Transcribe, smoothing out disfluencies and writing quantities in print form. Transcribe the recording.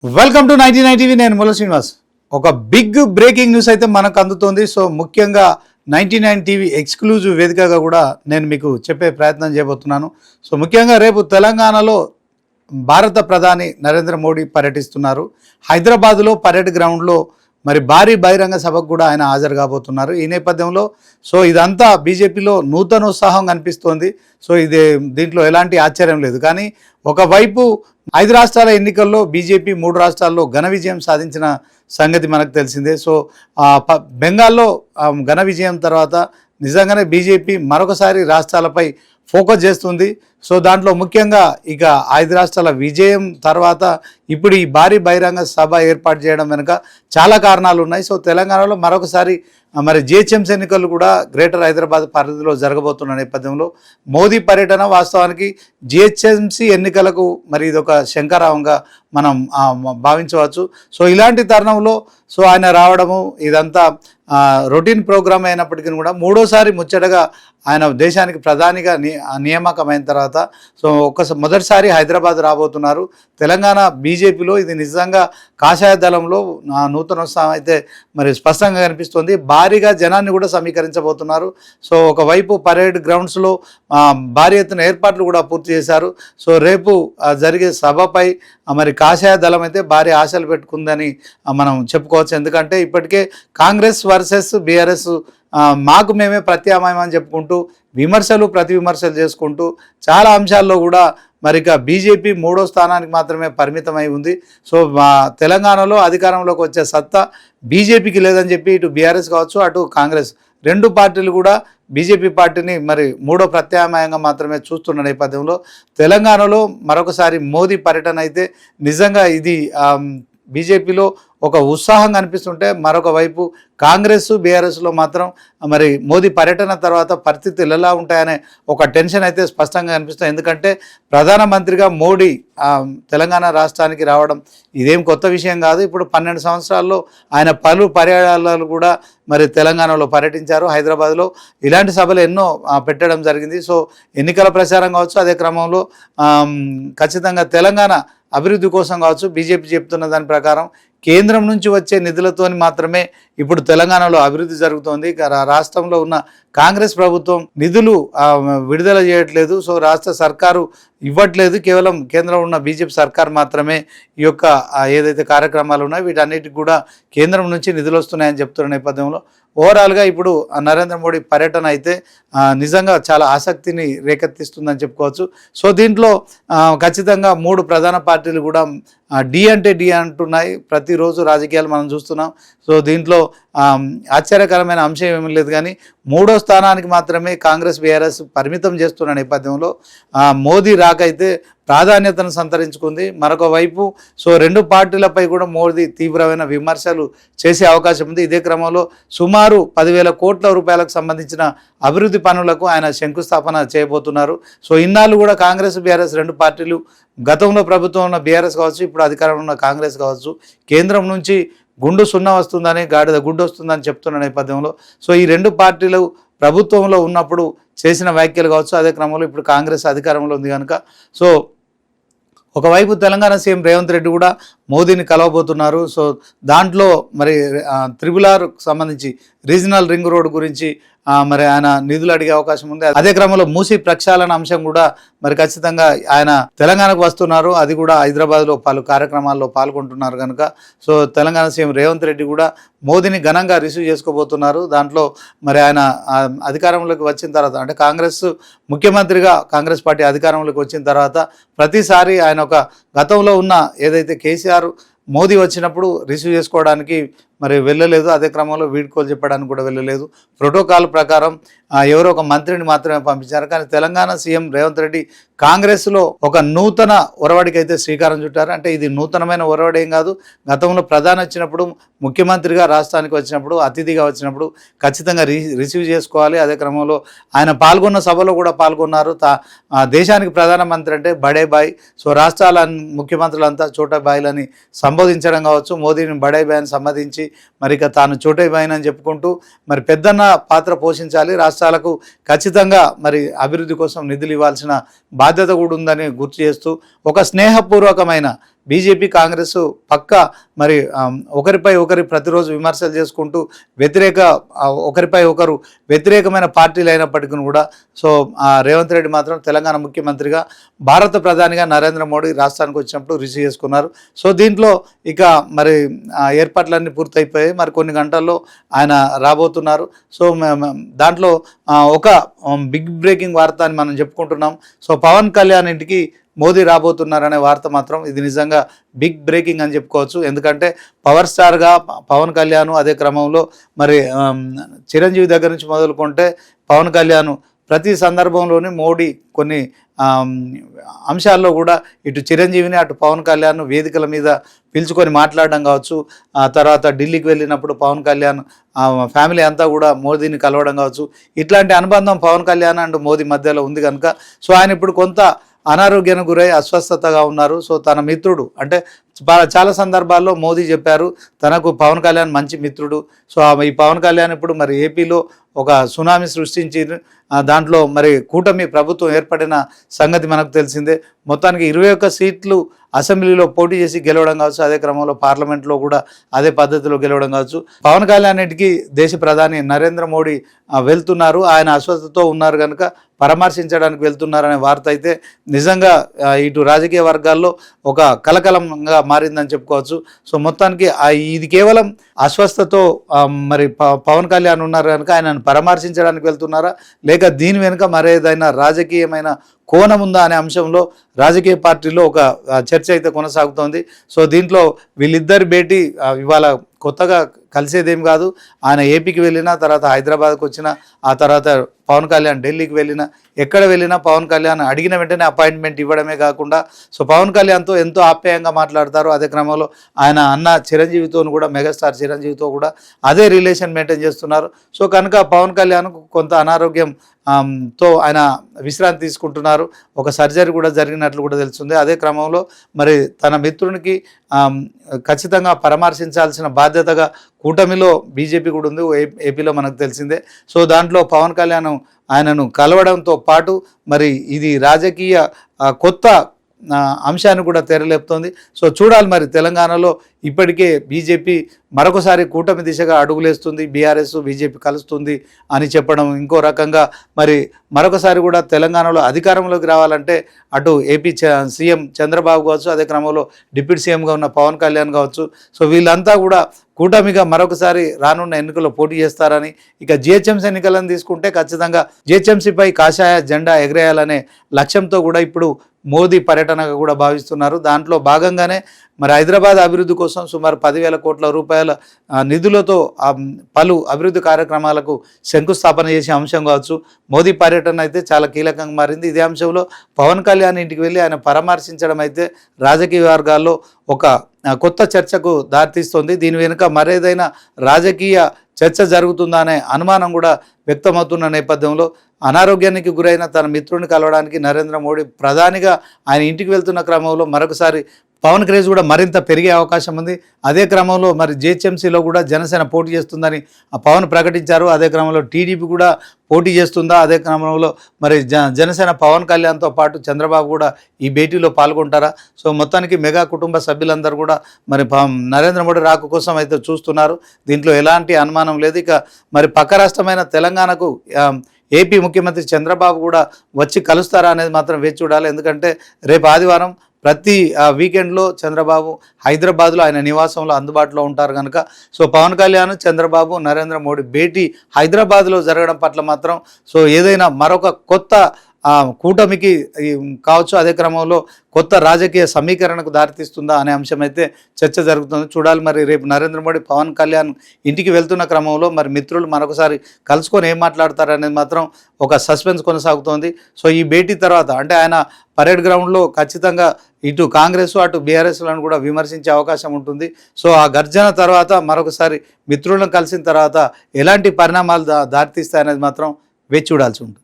Welcome to 99 TV. నేను ముల్ల శ్రీనివాస్. ఒక big breaking news అయితే మనకు అందుతోంది. సో ముఖ్యంగా 99 టీవీ ఎక్స్క్లూజివ్ వేదికగా కూడా నేను మీకు చెప్పే ప్రయత్నం చేయబోతున్నాను. సో ముఖ్యంగా రేపు తెలంగాణలో భారత ప్రధాని నరేంద్ర మోడీ పర్యటిస్తున్నారు. హైదరాబాద్లో పరేడ్ గ్రౌండ్లో మరి భారీ బహిరంగ సభకు కూడా ఆయన హాజరు కాబోతున్నారు. ఈ నేపథ్యంలో సో ఇదంతా బీజేపీలో నూతన ఉత్సాహం కనిపిస్తోంది. సో దీంట్లో ఎలాంటి ఆశ్చర్యం లేదు. కానీ ఒకవైపు 5 రాష్ట్రాల ఎన్నికల్లో బీజేపీ 3 రాష్ట్రాల్లో ఘన విజయం సాధించిన సంగతి మనకు తెలిసిందే. సో బెంగాల్లో ఘన విజయం తర్వాత నిజంగానే బీజేపీ మరొకసారి రాష్ట్రాలపై ఫోకస్ చేస్తుంది. సో దాంట్లో ముఖ్యంగా ఇక 5 రాష్ట్రాల విజయం తర్వాత ఇప్పుడు ఈ భారీ బహిరంగ సభ ఏర్పాటు చేయడం వెనుక చాలా కారణాలు ఉన్నాయి. సో తెలంగాణలో మరొకసారి మరి జిహెచ్ఎంసీ ఎన్నికలు కూడా గ్రేటర్ హైదరాబాద్ పరిధిలో జరగబోతున్న నేపథ్యంలో మోదీ పర్యటన వాస్తవానికి జిహెచ్ఎంసీ ఎన్నికలకు మరి ఇదొక శంఖారావంగా మనం భావించవచ్చు. సో ఇలాంటి తరుణంలో సో ఆయన రావడము ఇదంతా రొటీన్ ప్రోగ్రామ్ అయినప్పటికీ కూడా మూడోసారి ముచ్చటగా ఆయన దేశానికి ప్రధానిగా నియామకమైన తర్వాత సో మొదటిసారి హైదరాబాద్ రాబోతున్నారు. తెలంగాణ బీజేపీలో ఇది నిజంగా కాషాయ దళంలో నూతన ఉత్సాహం అయితే మరి స్పష్టంగా కనిపిస్తుంది. భారీగా జనాన్ని కూడా సమీకరించబోతున్నారు. సో ఒకవైపు పరేడ్ గ్రౌండ్స్లో భారీ ఎత్తున ఏర్పాట్లు కూడా పూర్తి చేశారు. సో రేపు జరిగే సభపై మరి కాషాయ దళం అయితే భారీ ఆశలు పెట్టుకుందని మనం చెప్పుకోవచ్చు. ఎందుకంటే ఇప్పటికే కాంగ్రెస్ వర్సెస్ బీఆర్ఎస్ మాకు మేమే ప్రత్యామ్నాయం అని చెప్పుకుంటూ ప్రతి విమర్శలు చేసుకుంటూ చాలా అంశాల్లో కూడా మరి ఇక బీజేపీ 3వ స్థానానికి మాత్రమే పరిమితమై ఉంది. సో తెలంగాణలో అధికారంలోకి వచ్చే సత్తా బీజేపీకి లేదని చెప్పి ఇటు బీఆర్ఎస్ కావచ్చు అటు కాంగ్రెస్ 2 పార్టీలు కూడా బీజేపీ పార్టీని మరి 3వ ప్రత్యామ్నాయంగా మాత్రమే చూస్తున్న నేపథ్యంలో తెలంగాణలో మరొకసారి మోదీ పర్యటన అయితే నిజంగా ఇది బీజేపీలో ఒక ఉత్సాహం కనిపిస్తుంటే మరొక వైపు కాంగ్రెస్ బీఆర్ఎస్లో మాత్రం మరి మోదీ పర్యటన తర్వాత పరిస్థితులు ఎలా ఉంటాయనే ఒక టెన్షన్ అయితే స్పష్టంగా కనిపిస్తుంది. ఎందుకంటే ప్రధానమంత్రిగా మోడీ తెలంగాణ రాష్ట్రానికి రావడం ఇదేం కొత్త విషయం కాదు. ఇప్పుడు 12 సంవత్సరాల్లో ఆయన పలు పర్యాయాలు కూడా మరి తెలంగాణలో పర్యటించారు. హైదరాబాద్లో ఇలాంటి సభలు ఎన్నో పెట్టడం జరిగింది. సో ఎన్నికల ప్రచారం కావచ్చు, అదే క్రమంలో ఖచ్చితంగా తెలంగాణ అభివృద్ధి కోసం కావచ్చు బీజేపీ చెప్తున్న దాని ప్రకారం కేంద్రం నుంచి వచ్చే నిధులతో మాత్రమే ఇప్పుడు తెలంగాణలో అభివృద్ధి జరుగుతోంది. రాష్ట్రంలో ఉన్న కాంగ్రెస్ ప్రభుత్వం నిధులు విడుదల చేయట్లేదు. సో రాష్ట్ర సర్కారు ఇవ్వట్లేదు. కేవలం కేంద్రంలో ఉన్న బీజేపీ సర్కార్ మాత్రమే ఈ యొక్క ఏదైతే కార్యక్రమాలు ఉన్నాయో వీటన్నిటికి కూడా కేంద్రం నుంచి నిధులు వస్తున్నాయని చెప్తున్న నేపథ్యంలో ఓవరాల్గా ఇప్పుడు నరేంద్ర మోడీ పర్యటన అయితే నిజంగా చాలా ఆసక్తిని రేకెత్తిస్తుందని చెప్పుకోవచ్చు. సో దీంట్లో ఖచ్చితంగా 3 ప్రధాన పార్టీలు కూడా డి అంటే డి అంటున్నాయి. ప్రతిరోజు రాజకీయాలు మనం చూస్తున్నాం. సో దీంట్లో ఆశ్చర్యకరమైన అంశం ఏమీ లేదు. కానీ 3వ స్థానానికి మాత్రమే కాంగ్రెస్ బీఆర్ఎస్ పరిమితం చేస్తున్న నేపథ్యంలో మోదీ రాకైతే ప్రాధాన్యతను సంతరించుకుంది. మరొక వైపు సో 2 పార్టీలపై కూడా మోదీ తీవ్రమైన విమర్శలు చేసే అవకాశం ఉంది. ఇదే క్రమంలో సుమారు 10,000 కోట్ల రూపాయలకు సంబంధించిన అభివృద్ధి పనులకు ఆయన శంకుస్థాపన చేయబోతున్నారు. సో ఇన్నాళ్ళు కూడా కాంగ్రెస్ బీఆర్ఎస్ 2 పార్టీలు గతంలో ప్రభుత్వం ఉన్న బీఆర్ఎస్ కావచ్చు, ఇప్పుడు అధికారంలో ఉన్న కాంగ్రెస్ కావచ్చు, కేంద్రం నుంచి గుండు సున్నా వస్తుందని గాడిద గుడ్డు వస్తుందని చెప్తున్న నేపథ్యంలో సో ఈ 2 పార్టీలు ప్రభుత్వంలో ఉన్నప్పుడు చేసిన వ్యాఖ్యలు కావచ్చు, అదే క్రమంలో ఇప్పుడు కాంగ్రెస్ అధికారంలో ఉంది కనుక సో ఒకవైపు తెలంగాణ సీఎం రేవంత్ రెడ్డి కూడా మోదీని కలవబోతున్నారు. సో దాంట్లో మరి త్రిబుల్-ఆర్ సంబంధించి రీజనల్ రింగ్ రోడ్ గురించి మరి ఆయన నిధులు అడిగే అవకాశం ఉంది. అదే క్రమంలో మూసీ ప్రక్షాళన అంశం కూడా మరి ఖచ్చితంగా ఆయన తెలంగాణకు వస్తున్నారు. అది కూడా హైదరాబాద్లో పలు కార్యక్రమాల్లో పాల్గొంటున్నారు కనుక సో తెలంగాణ సీఎం రేవంత్ రెడ్డి కూడా మోదీని ఘనంగా రిసీవ్ చేసుకోబోతున్నారు. దాంట్లో మరి ఆయన అధికారంలోకి వచ్చిన తర్వాత అంటే కాంగ్రెస్ ముఖ్యమంత్రిగా కాంగ్రెస్ పార్టీ అధికారంలోకి వచ్చిన తర్వాత ప్రతిసారి ఆయన ఒక గతంలో ఉన్న ఏదైతే కేసీఆర్ మోదీ వచ్చినప్పుడు రిసీవ్ చేసుకోవడానికి మరి వెళ్ళలేదు. అదే క్రమంలో వీడ్కోలు చెప్పడానికి కూడా వెళ్ళలేదు. ప్రోటోకాల్ ప్రకారం ఎవరో ఒక మంత్రిని మాత్రమే పంపించారు. కానీ తెలంగాణ సీఎం రేవంత్ రెడ్డి కాంగ్రెస్లో ఒక నూతన ఒరవడికి అయితే శ్రీకారం చుట్టారు. అంటే ఇది నూతనమైన ఒరవడి ఏం కాదు. గతంలో ప్రధాని వచ్చినప్పుడు ముఖ్యమంత్రిగా రాష్ట్రానికి వచ్చినప్పుడు అతిథిగా వచ్చినప్పుడు ఖచ్చితంగా రిసీవ్ చేసుకోవాలి. అదే క్రమంలో ఆయన పాల్గొన్న సభలో కూడా పాల్గొన్నారు. దేశానికి ప్రధానమంత్రి అంటే బడే బాయ్. సో రాష్ట్రాల ముఖ్యమంత్రులంతా చోటా బాయ్లని సంబోధించడం కావచ్చు, మోదీని బడే బాయ్ అని సంబోధించి మరి ఇక తాను చోటే బాయ్ అని చెప్పుకుంటూ మరి పెద్దన్న పాత్ర పోషించాలి. రాష్ట్రాలకు ఖచ్చితంగా మరి అభివృద్ధి కోసం నిధులు ఇవ్వాల్సిన బాధ్యత కూడా ఉందని గుర్తు చేస్తూ ఒక స్నేహపూర్వకమైన బీజేపీ కాంగ్రెస్ పక్క మరి ఒకరిపై ఒకరి ప్రతిరోజు విమర్శలు చేసుకుంటూ ఒకరిపై ఒకరు వ్యతిరేకమైన పార్టీలు అయినప్పటికీ కూడా సో రేవంత్ రెడ్డి మాత్రం తెలంగాణ ముఖ్యమంత్రిగా భారత ప్రధానిగా నరేంద్ర మోడీ రాష్ట్రానికి వచ్చినప్పుడు రిసీవ్ చేసుకున్నారు. సో దీంట్లో ఇక మరి ఏర్పాట్లన్నీ పూర్తయిపోయాయి. మరి కొన్ని గంటల్లో ఆయన రాబోతున్నారు. సో దాంట్లో ఒక బిగ్ బ్రేకింగ్ వార్త అని మనం చెప్పుకుంటున్నాం. సో పవన్ కళ్యాణ్ ఇంటికి మోదీ రాబోతున్నారనే వార్త మాత్రం ఇది నిజంగా బిగ్ బ్రేకింగ్ అని చెప్పుకోవచ్చు. ఎందుకంటే పవర్ స్టార్గా పవన్ కళ్యాణ్, అదే క్రమంలో మరి చిరంజీవి దగ్గర నుంచి మొదలుకుంటే పవన్ కళ్యాణ్ ప్రతి సందర్భంలోని మోడీ కొన్ని అంశాల్లో కూడా ఇటు చిరంజీవిని అటు పవన్ కళ్యాణ్ వేదికల మీద పిలుచుకొని మాట్లాడడం కావచ్చు, ఆ తర్వాత ఢిల్లీకి వెళ్ళినప్పుడు పవన్ కళ్యాణ్ ఫ్యామిలీ అంతా కూడా మోదీని కలవడం కావచ్చు, ఇట్లాంటి అనుబంధం పవన్ కళ్యాణ్ అండ్ మోదీ మధ్యలో ఉంది కనుక సో ఆయన ఇప్పుడు కొంత అనారోగ్యానికి గురై అస్వస్థతగా ఉన్నారు. సో తన మిత్రుడు అంటే చాలా సందర్భాల్లో మోదీ చెప్పారు తనకు పవన్ కళ్యాణ్ మంచి మిత్రుడు. సో ఈ పవన్ కళ్యాణ్ ఇప్పుడు మరి ఏపీలో ఒక సునామీ సృష్టించి దాంట్లో మరి కూటమి ప్రభుత్వం ఏర్పడిన సంగతి మనకు తెలిసిందే. మొత్తానికి 21 సీట్లు అసెంబ్లీలో పోటీ చేసి గెలవడం కావచ్చు, అదే క్రమంలో పార్లమెంట్లో కూడా అదే పద్ధతిలో గెలవడం కావచ్చు. పవన్ కళ్యాణ్ ఇంటికి దేశ ప్రధాని నరేంద్ర మోడీ వెళ్తున్నారు. ఆయన అస్వస్థతతో ఉన్నారు కనుక పరామర్శించడానికి వెళ్తున్నారనే వార్త అయితే నిజంగా ఇటు రాజకీయ వర్గాల్లో ఒక కలకలంగా మారిందని చెప్పుకోవచ్చు. సో మొత్తానికి ఇది కేవలం అస్వస్థతో మరి పవన్ కళ్యాణ్ ఉన్నారు కనుక ఆయనను పరామర్శించడానికి వెళ్తున్నారా, లేక దీని వెనుక మరేదైనా రాజకీయమైన కోణం ఉందా అనే అంశంలో రాజకీయ పార్టీలో ఒక చర్చ అయితే కొనసాగుతోంది. సో దీంట్లో వీళ్ళిద్దరి భేటీ ఇవాళ కొత్తగా కలిసేదేం కాదు. ఆయన ఏపీకి వెళ్ళినా, తర్వాత హైదరాబాద్కి వచ్చినా, ఆ తర్వాత పవన్ కళ్యాణ్ ఢిల్లీకి వెళ్ళినా, ఎక్కడ వెళ్ళినా పవన్ కళ్యాణ్ అడిగిన వెంటనే అపాయింట్మెంట్ ఇవ్వడమే కాకుండా సో పవన్ కళ్యాణ్తో ఎంతో ఆప్యాయంగా మాట్లాడతారు. అదే క్రమంలో ఆయన అన్న చిరంజీవితో కూడా, మెగాస్టార్ చిరంజీవితో కూడా అదే రిలేషన్ మెయింటైన్ చేస్తున్నారు. సో కనుక పవన్ కళ్యాణ్ కొంత అనారోగ్యం తో ఆయన విశ్రాంతి తీసుకుంటున్నారు. ఒక సర్జరీ కూడా జరిగినట్లు కూడా తెలుస్తుంది. అదే క్రమంలో మరి తన మిత్రునికి ఖచ్చితంగా పరామర్శించాల్సిన బాధ్యతగా కూటమిలో బీజేపీ కూడా ఉంది, ఏపీలో మనకు తెలిసిందే. సో దాంట్లో పవన్ కళ్యాణ్ ఆయనను కలవడంతో పాటు మరి ఇది రాజకీయ కొత్త అంశాన్ని కూడా తెరలేపుతోంది. సో చూడాలి మరి తెలంగాణలో ఇప్పటికే బీజేపీ మరొకసారి కూటమి దిశగా అడుగులేస్తుంది, బీఆర్ఎస్ బీజేపీ కలుస్తుంది అని చెప్పడం, ఇంకో రకంగా మరి మరొకసారి కూడా తెలంగాణలో అధికారంలోకి రావాలంటే అటు ఏపీ సీఎం చంద్రబాబు కావచ్చు, అదే క్రమంలో డిప్యూటీ సీఎంగా ఉన్న పవన్ కళ్యాణ్ కావచ్చు. సో వీళ్ళంతా కూడా కూటమిగా మరొకసారి రానున్న ఎన్నికల్లో పోటీ చేస్తారని, ఇక జిహెచ్ఎంసీ ఎన్నికలను తీసుకుంటే ఖచ్చితంగా జిహెచ్ఎంసీపై కాషాయ జెండా ఎగరేయాలనే లక్ష్యంతో కూడా ఇప్పుడు మోదీ పర్యటనగా కూడా భావిస్తున్నారు. దాంట్లో భాగంగానే మరి హైదరాబాద్ అభివృద్ధి కోసం సుమారు 10,000 కోట్ల రూపాయల నిధులతో పలు అభివృద్ధి కార్యక్రమాలకు శంకుస్థాపన చేసే అంశం కావచ్చు, మోదీ పర్యటన అయితే చాలా కీలకంగా మారింది. ఇదే అంశంలో పవన్ కళ్యాణ్ ఇంటికి వెళ్ళి ఆయన పరామర్శించడం అయితే రాజకీయ వర్గాల్లో ఒక కొత్త చర్చకు దారితీస్తుంది. దీని వెనుక మరేదైనా రాజకీయ చర్చ జరుగుతుందా అనే అనుమానం కూడా వ్యక్తమవుతున్న నేపథ్యంలో అనారోగ్యానికి గురైన తన మిత్రుడిని కలవడానికి నరేంద్ర మోడీ ప్రధానిగా ఆయన ఇంటికి వెళ్తున్న క్రమంలో మరొకసారి పవన్ క్రేజ్ కూడా మరింత పెరిగే అవకాశం ఉంది. అదే క్రమంలో మరి జిహెచ్ఎంసీలో కూడా జనసేన పోటీ చేస్తుందని పవన్ ప్రకటించారు. అదే క్రమంలో టీడీపీ కూడా పోటీ చేస్తుందా, అదే క్రమంలో మరి జనసేన పవన్ కళ్యాణ్తో పాటు చంద్రబాబు కూడా ఈ భేటీలో పాల్గొంటారా? సో మొత్తానికి మెగా కుటుంబ సభ్యులందరూ కూడా మరి నరేంద్ర మోడీ రాక కోసం అయితే చూస్తున్నారు. దీంట్లో ఎలాంటి అనుమానం లేదు. ఇక మరి పక్క రాష్ట్రమైన తెలంగాణకు ఏపీ ముఖ్యమంత్రి చంద్రబాబు కూడా వచ్చి కలుస్తారా అనేది మాత్రం వేచి చూడాలి. ఎందుకంటే రేపు ఆదివారం ప్రతి వీకెండ్లో చంద్రబాబు హైదరాబాద్లో ఆయన నివాసంలో అందుబాటులో ఉంటారు కనుక సో పవన్ కళ్యాణ్, చంద్రబాబు, నరేంద్ర మోడీ భేటీ హైదరాబాద్లో జరగడం పట్ల మాత్రం సో ఏదైనా మరొక కొత్త కూటమికి కావచ్చు, అదే క్రమంలో కొత్త రాజకీయ సమీకరణకు దారితీస్తుందా అనే అంశం అయితే చర్చ జరుగుతుంది. చూడాలి మరి రేపు నరేంద్ర మోడీ పవన్ కళ్యాణ్ ఇంటికి వెళ్తున్న క్రమంలో మరి మిత్రులు మరొకసారి కలుసుకొని ఏం మాట్లాడతారనేది మాత్రం ఒక సస్పెన్స్ కొనసాగుతోంది. సో ఈ భేటీ తర్వాత అంటే ఆయన పరేడ్ గ్రౌండ్లో ఖచ్చితంగా ఇటు కాంగ్రెస్ అటు బీఆర్ఎస్లను కూడా విమర్శించే అవకాశం ఉంటుంది. సో ఆ గర్జన తర్వాత మరొకసారి మిత్రులను కలిసిన తర్వాత ఎలాంటి పరిణామాలు దారితీస్తాయనేది మాత్రం వేచి చూడాల్సి ఉంటుంది.